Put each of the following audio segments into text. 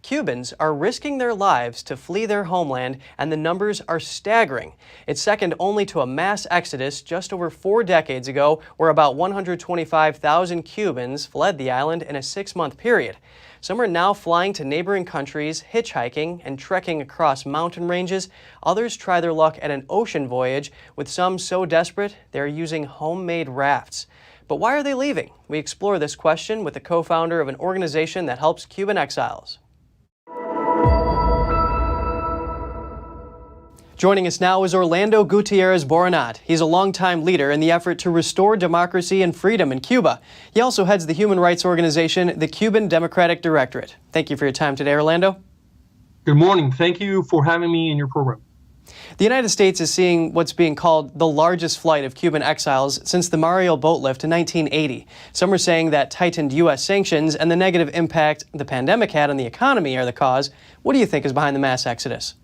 Cubans are risking their lives to flee their homeland, and the numbers are staggering. It's second only to a mass exodus just over 4 decades ago, where about 125,000 Cubans fled the island in a 6-month period. Some are now flying to neighboring countries, hitchhiking, and trekking across mountain ranges. Others try their luck at an ocean voyage, with some so desperate they're using homemade rafts. But why are they leaving? We explore this question with the co-founder of an organization that helps Cuban exiles. Joining us now is Orlando Gutierrez-Boronato. He's a longtime leader in the effort to restore democracy and freedom in Cuba. He also heads the human rights organization, the Cuban Democratic Directorate. Thank you for your time today, Orlando. Good morning. Thank you for having me in your program. The United States is seeing what's being called the largest flight of Cuban exiles since the Mario boat lift in 1980. Some are saying that tightened U.S. sanctions and the negative impact the pandemic had on the economy are the cause. What do you think is behind the mass exodus?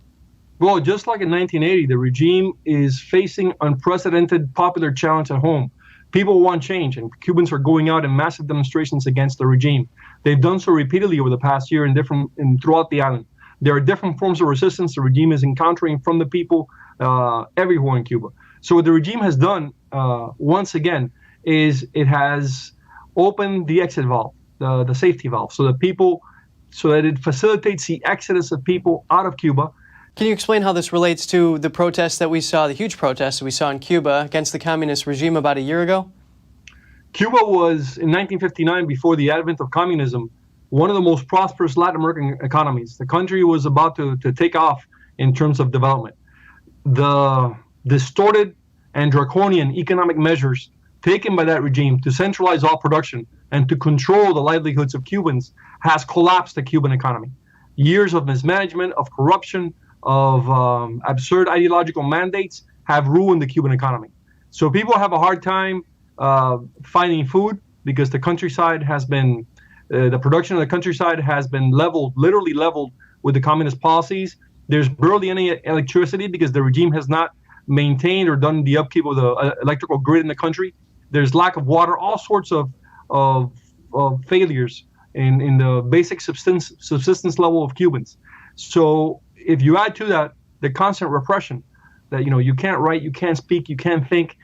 Well, just like in 1980, the regime is facing unprecedented popular challenge at home. People want change, and Cubans are going out in massive demonstrations against the regime. They've done so repeatedly over the past year throughout the island. There are different forms of resistance the regime is encountering from the people everywhere in Cuba. So what the regime has done, once again, is it has opened the exit valve, the safety valve, so that it facilitates the exodus of people out of Cuba. Can you explain how this relates to the protests that we saw, the huge protests that we saw in Cuba against the communist regime about a year ago? Cuba was, in 1959, before the advent of communism, one of the most prosperous Latin American economies. The country was about to take off in terms of development. The distorted and draconian economic measures taken by that regime to centralize all production and to control the livelihoods of Cubans has collapsed the Cuban economy. Years of mismanagement, of corruption, of absurd ideological mandates have ruined the Cuban economy. So people have a hard time finding food because the countryside has been the production of the countryside has been literally leveled with the communist policies. There's barely any electricity because the regime has not maintained or done the upkeep of the electrical grid in the country. There's lack of water, all sorts of failures in the basic subsistence level of Cubans. So if you add to that the constant repression, that you can't write, you can't speak, you can't think,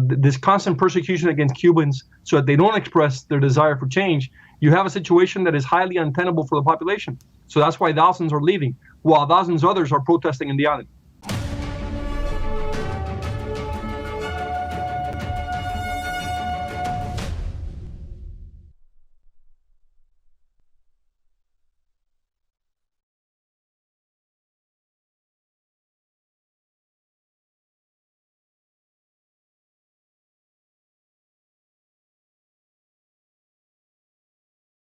this constant persecution against Cubans so that they don't express their desire for change, you have a situation that is highly untenable for the population. So that's why thousands are leaving, while thousands others are protesting in the island.